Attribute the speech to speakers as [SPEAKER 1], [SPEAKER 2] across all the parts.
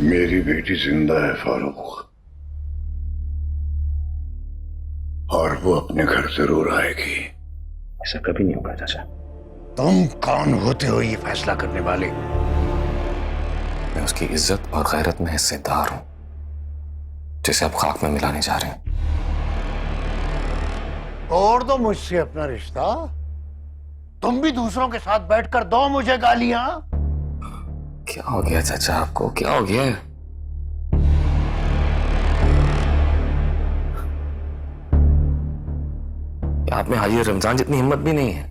[SPEAKER 1] मेरी बेटी जिंदा है फारूक, और वो अपने घर जरूर आएगी।
[SPEAKER 2] ऐसा कभी नहीं होगा चाचा।
[SPEAKER 1] तुम कौन होते हो ये फैसला करने वाले?
[SPEAKER 2] मैं उसकी इज्जत और गैरत में हिस्सेदार हूं, जिसे आप खाक में मिलाने जा रहे हैं।
[SPEAKER 1] तोड़ दो मुझसे अपना रिश्ता। तुम भी दूसरों के साथ बैठकर दो मुझे गालियां।
[SPEAKER 2] क्या हो गया चाचा, आपको क्या हो गया? आप में हाजी रमजान जितनी हिम्मत भी नहीं है,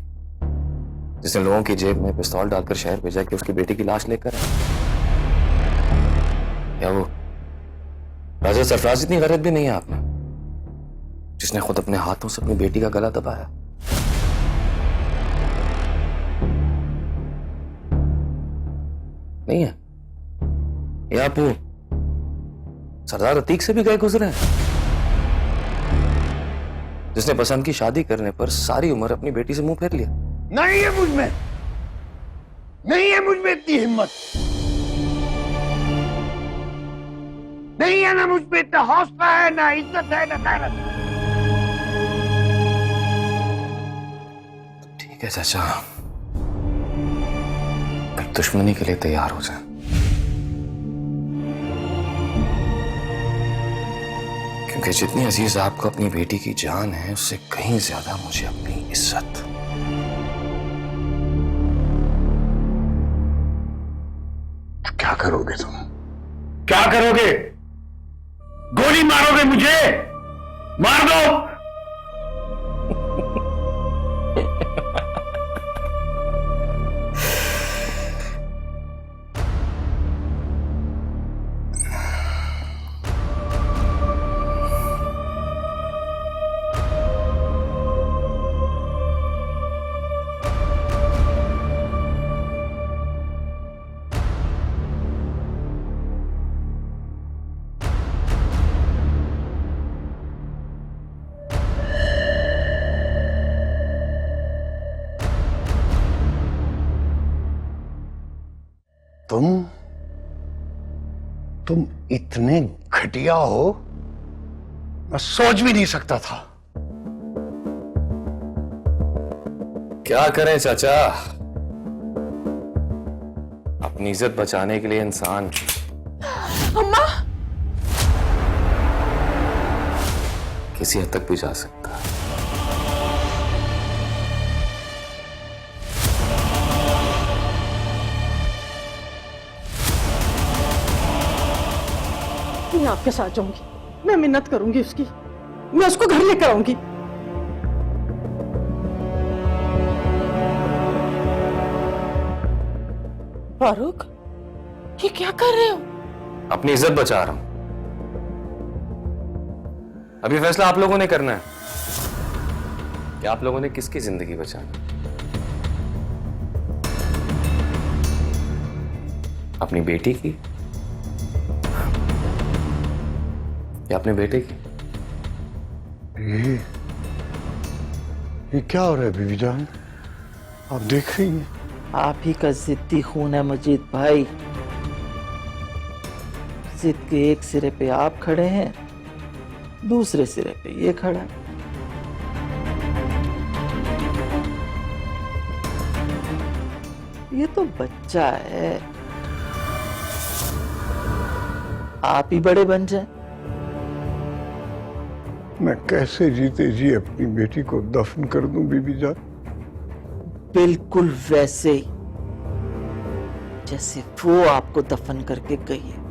[SPEAKER 2] जिसने लोगों की जेब में पिस्तौल डालकर शहर भेजा कि उसकी बेटी की लाश लेकर आए। या वो राजा सरफराज जितनी गैरत भी नहीं है आप में, जिसने खुद अपने हाथों से अपनी बेटी का गला दबाया। नहीं है? या आप वो सरदार अतीक से भी गए गुजरे हैं, जिसने पसंद की शादी करने पर सारी उम्र अपनी बेटी से मुंह फेर लिया।
[SPEAKER 1] नहीं है मुझ में, नहीं है मुझ में इतनी हिम्मत, नहीं है ना मुझ में इतना हौसला है, ना इज्जत है, ना गैरत।
[SPEAKER 2] ठीक है चाचा, अब दुश्मनी के लिए तैयार हो जाए, क्योंकि जितनी अजीज आपको अपनी बेटी की जान है, उससे कहीं ज्यादा मुझे अपनी इज्जत।
[SPEAKER 1] क्या करोगे तुम?
[SPEAKER 3] क्या करोगे? गोली मारोगे मुझे? मार दो।
[SPEAKER 1] तुम इतने घटिया हो, मैं सोच भी नहीं सकता था।
[SPEAKER 2] क्या करें चाचा, अपनी इज्जत बचाने के लिए इंसान
[SPEAKER 4] अम्मा,
[SPEAKER 2] किसी हद तक भी जा सकता है।
[SPEAKER 4] मैं आपके साथ जाऊंगी, मैं मिन्नत करूंगी उसकी, मैं उसको घर लेकर आऊंगी। फारूक, ये क्या कर रहे हो?
[SPEAKER 2] अपनी इज्जत बचा रहा हूं। अभी फैसला आप लोगों ने करना है कि आप लोगों ने किसकी जिंदगी बचानी। अपनी बेटी की या अपने बेटे की?
[SPEAKER 1] ये क्या हो रहा है बीबी जान? आप देख रही हैं?
[SPEAKER 5] आप ही का जिद्दी खून है मजीद भाई। जिद के एक सिरे पे आप खड़े हैं, दूसरे सिरे पे ये खड़ा है। ये तो बच्चा है, आप ही बड़े बन जाए।
[SPEAKER 1] मैं कैसे जीते जी अपनी बेटी को दफन कर दूं बीबी जान?
[SPEAKER 5] बिल्कुल वैसे ही जैसे वो आपको दफन करके गई है।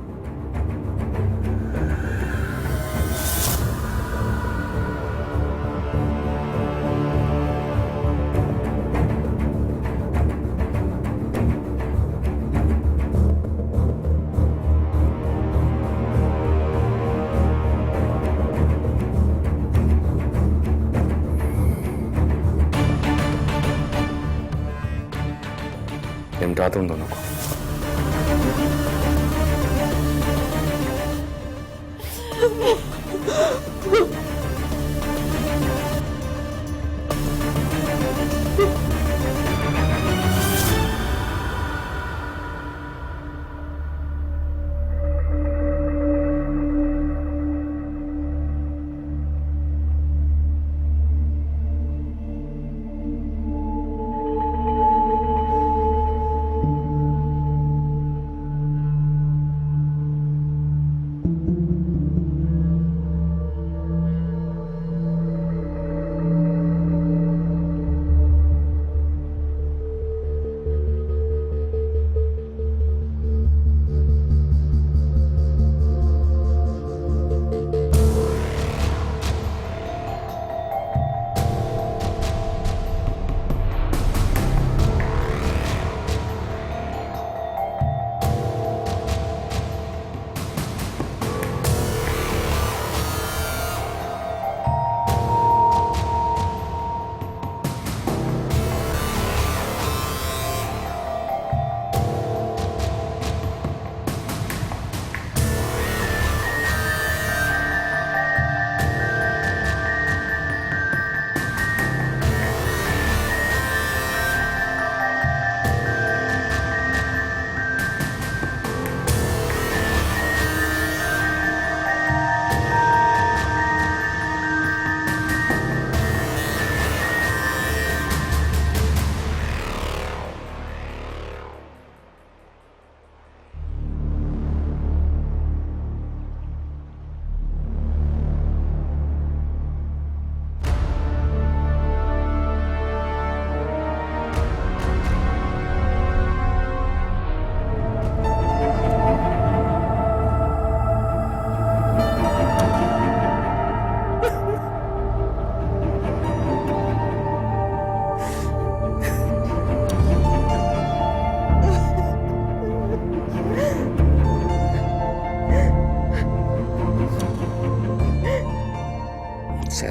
[SPEAKER 2] निमटा तुम दोनों को।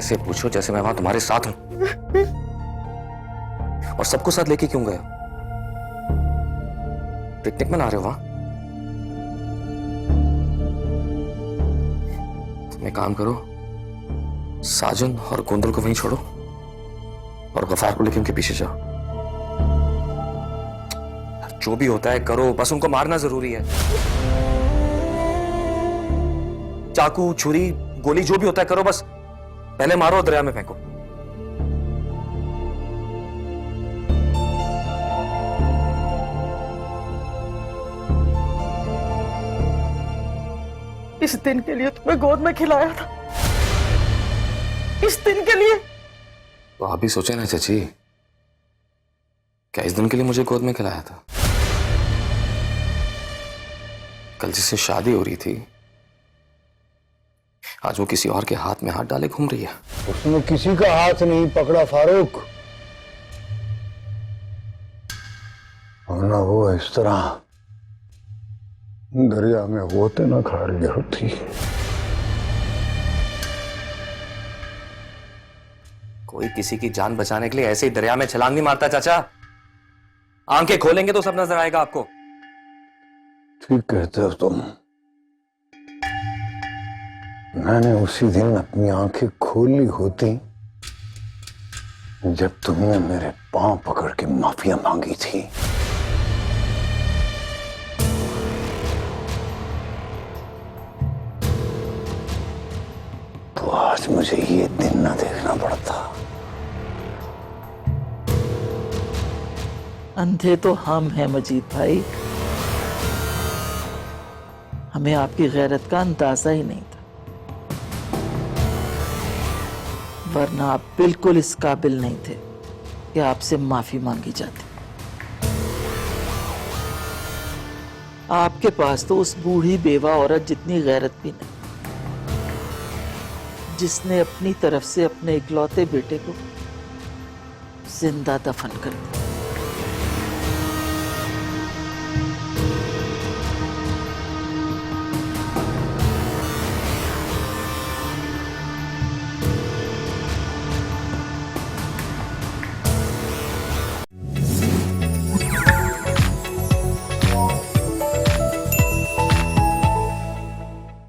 [SPEAKER 2] ऐसे पूछो जैसे मैं वहां तुम्हारे साथ हूं। और सबको साथ लेके क्यों गए? पिकनिक मना रहे हो वहां? तुम एक काम करो, साजन और गोंदल को वहीं छोड़ो और गफार को लेके उनके पीछे जाओ। जो भी होता है करो, बस उनको मारना जरूरी है। चाकू, छुरी, गोली जो भी होता है करो, बस पहले मारो और दरिया में फेंको।
[SPEAKER 4] इस दिन के लिए तुम्हें गोद में खिलाया था, इस दिन के लिए।
[SPEAKER 2] तो आप भी सोचे ना चाची, क्या इस दिन के लिए मुझे गोद में खिलाया था? कल जिससे शादी हो रही थी, आज वो किसी और के हाथ में हाथ डाले घूम रही है।
[SPEAKER 1] उसने किसी का हाथ नहीं पकड़ा फारूक, वरना वो इस तरह दरिया में होते ना खा रही होती।
[SPEAKER 2] कोई किसी की जान बचाने के लिए ऐसे ही दरिया में छलांग नहीं मारता चाचा। आंखें खोलेंगे तो सब नजर आएगा आपको।
[SPEAKER 1] ठीक कहते हो तुम। मैंने उसी दिन अपनी आंखें खोली होती जब तुमने मेरे पांव पकड़ के माफिया मांगी थी। तो आज मुझे ये दिन ना देखना पड़ता।
[SPEAKER 5] अंधे तो हम हैं मजीद भाई, हमें आपकी गैरत का अंदाजा ही नहीं था, वरना आप बिल्कुल इस काबिल नहीं थे कि आपसे माफी मांगी जाती। आपके पास तो उस बूढ़ी बेवा औरत जितनी गैरत भी नहीं, जिसने अपनी तरफ से अपने इकलौते बेटे को जिंदा दफन कर दिया।